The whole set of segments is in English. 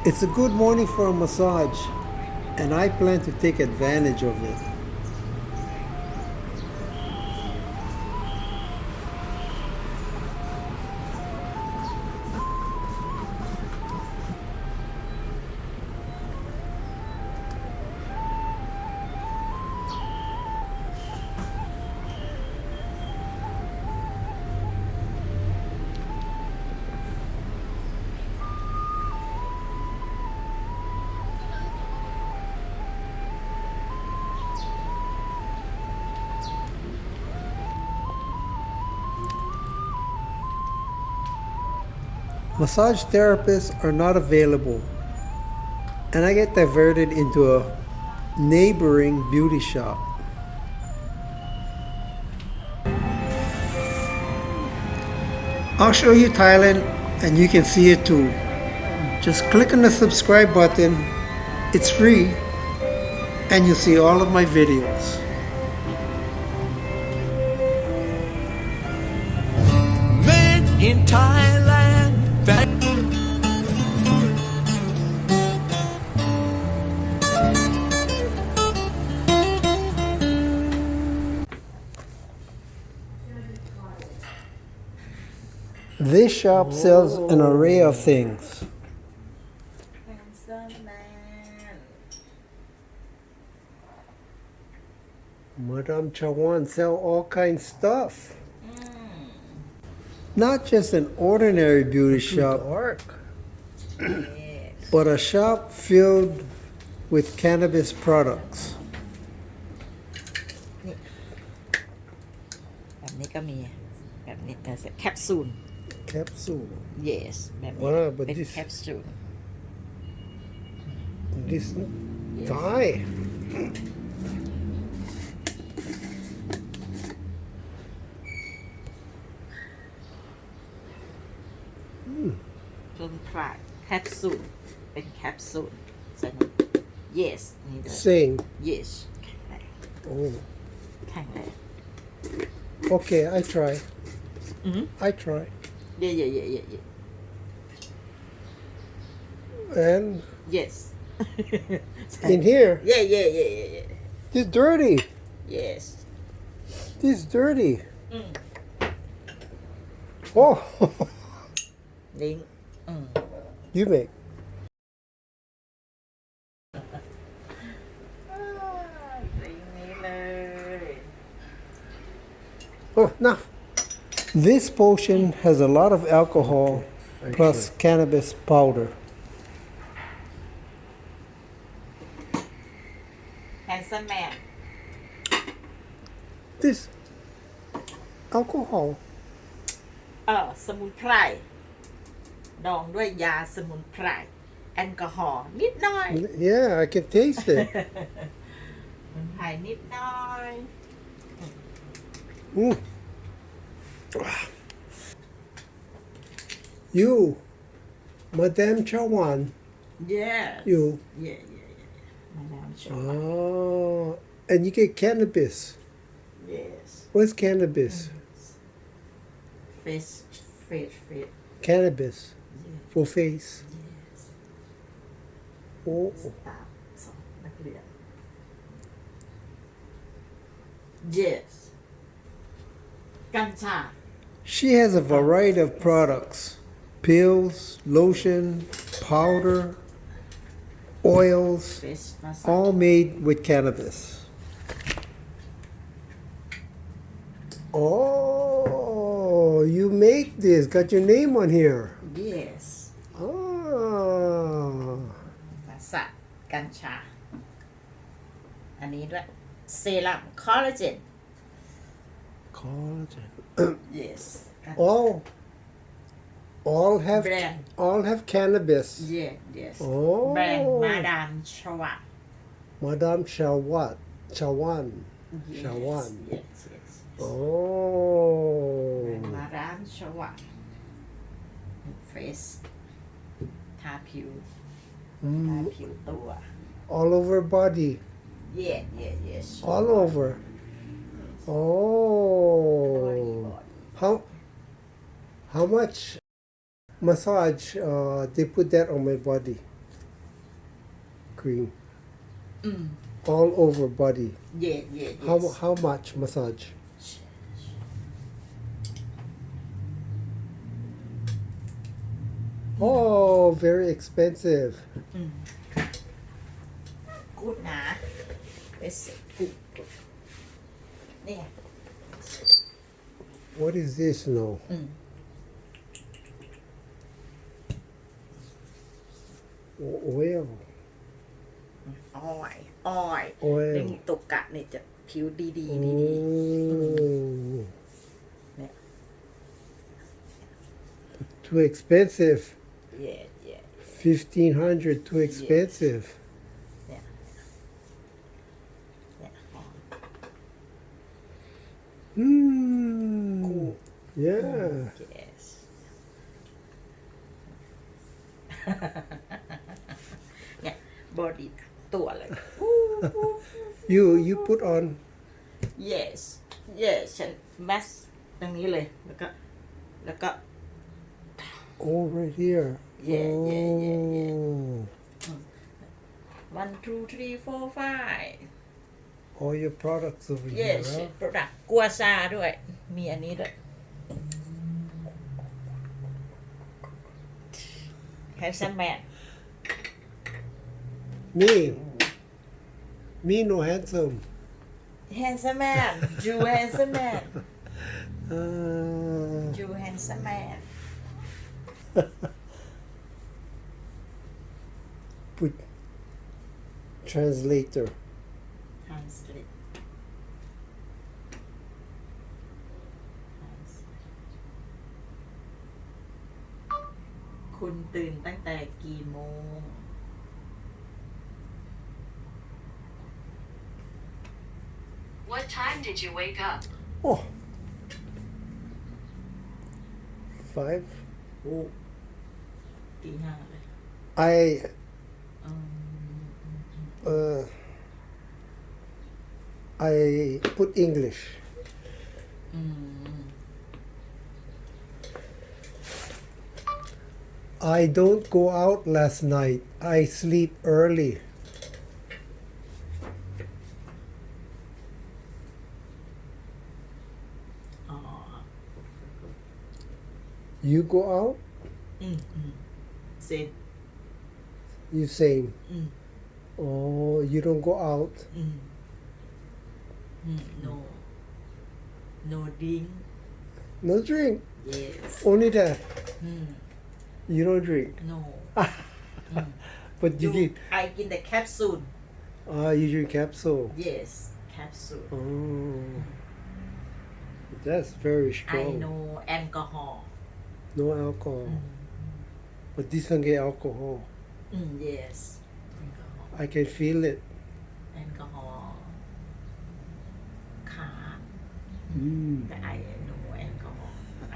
It's a good morning for a massage, and I plan to take advantage of it. Massage therapists are not available, and I get diverted into a neighboring beauty shop. I'll show you Thailand, and you can see it too. Just click on the subscribe button, it's free, and you'll see all of my videos. Made in Thailand. This shop sells an array of things. Handsome man. Madame Chawan sell all kinds of stuff. Not just an ordinary beauty shop, Yes. but a shop filled with cannabis products. แบบนี้ก็มีแบบนี้แคปซูล Capsule. yes แบบนี้ Wow, but เป็น this- แคปซูล This Thai.แคปซูลเป็นแคปซูลใช่ไหม yes นี่เลย Same. yes Oh. แข็งแรง Okay, I try. I try. yeah And yes in here, yeah this dirty. yes This dirty. Oh, ลิง you make. ลิงนี้เลย Oh, now. This potion has a lot of alcohol plus cannabis powder. handsome man This alcohol. สมุนไพรดองด้วยยาสมุนไพรแอลกอฮอล์นิดหน่อย Yeah, I can taste it. สมุนไพรนิดหน่อย Mm. You, Madame Chawan, yes you. yeah มาดามชอ And you get cannabis. yes What's cannabis? face Cannabis for face. yes Oh. ตามสองนักเรียน yes กัญชา She has a variety of products: pills, lotion, powder, oils, face massage all made with cannabis. Oh, you make this. Got your name on here. yes Ah. สะกัญชา อันนี้ด้วยเซรั่มคอลลาเจน Collagen. yes All have Brand. all have cannabis. yes โอ้ แบรนด์มาดามชวะ Madame Chawan. Chawan. yes Chawan. yes Oh. มาดามชวะเฟสทาผิวทาผิวตัว All over body. yes All over. Oh. How much massage they put that on my body? cream all over body. Yes. How much massage? Oh, very expensive. Good นะ It's good นี่ไง What is this now? Oil. อ้อยนี่ตกกะเนี่ยจะผิวดี Oh. เนี่ย Too expensive. yeah 1,500 too expensive. เนี่ยหอม Yeah. yes เนี่ยบอดี้ตัวเลย You put on. yes ฉันแมสตรงนี้เลยแล้วก็ Oh, right here. Yeah. Oh. 1 2 3 4 5 All your products over yes here. Huh? product กัวซาด้วย มีอันนี้ด้วย handsome man Me no handsome. handsome man Jew handsome man Uh, Jew handsome man put translator. translate คุณตื่นตั้งแต่กี่โมง What time did you wake up? Oh. 5. โอ้ตีห้าเลย I put English. I don't go out last night. I sleep early. You go out? Same You same. Oh, you don't go out? no drink No drink. yes Only that. You don't drink. no But you did. I กินแต่แคปซูล You drink capsule. yes capsule Oh. That's very I strong. know alcohol No alcohol. But this one get alcohol. yes alcohol I can feel it. alcohol ขา แต่ I know alcohol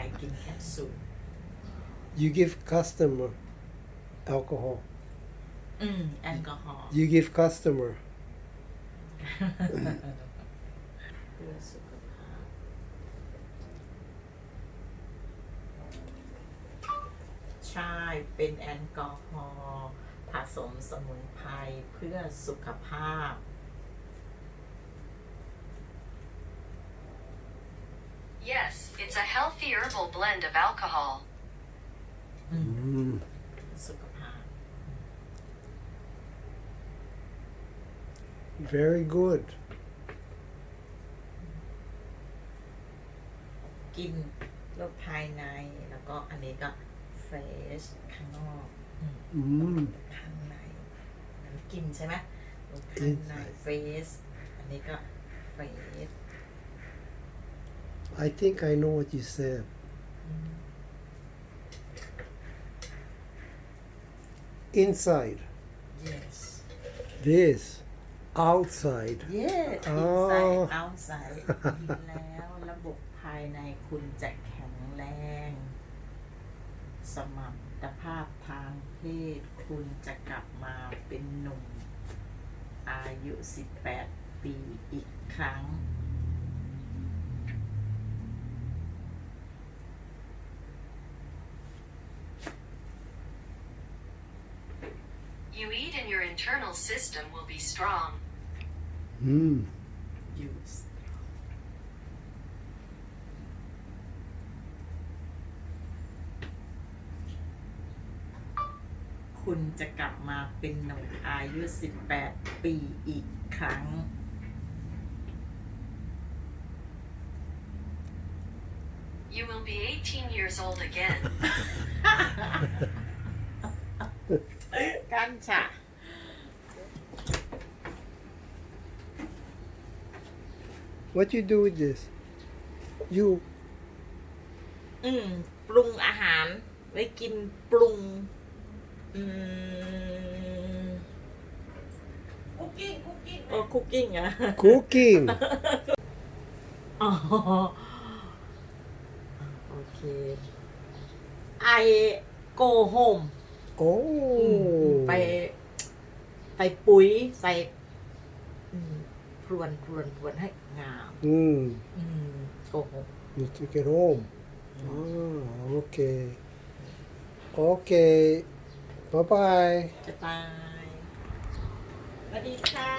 I กินแคปซูล You give customer alcohol. แอลกอฮอล์ You give customer. เพื่อสุขภาพใช่เป็นแอลกอฮอล์ผสมสมุนไพรเพื่อสุขภาพ Yes, it's a healthy herbal blend of alcohol. สุขภาพ Very good. กินรสภายในแล้วก็อันนี้ก็เฟรชข้างนอก ข้างในน้ำกินใช่ไหมรสข้างในเฟรชอันนี้ก็เฟรช I think I know what you said. Inside. yes This. Outside. yes inside outside กินแล้วระบบภายในคุณจะแข็งแรง สมรรถภาพทางเพศคุณจะกลับมาเป็นหนุ่ม อายุ 18 ปีอีกครั้ง You you eat and your internal system will be strong. use คุณจะกลับมาเป็นหนุ่มอายุ 18 ปีอีกครั้ง You will be 18 years old again. กันฉะ What you do with this? You ปรุงอาหารไว้กินปรุงคุกกิ้งอะ cooking. อ๋อโอเค I go home Oh. ไปปุ๋ยใส่พรวนให้งาม go home You took it home. Ah, okay. Okay. Bye bye. จะตายสวัสดีค่ะ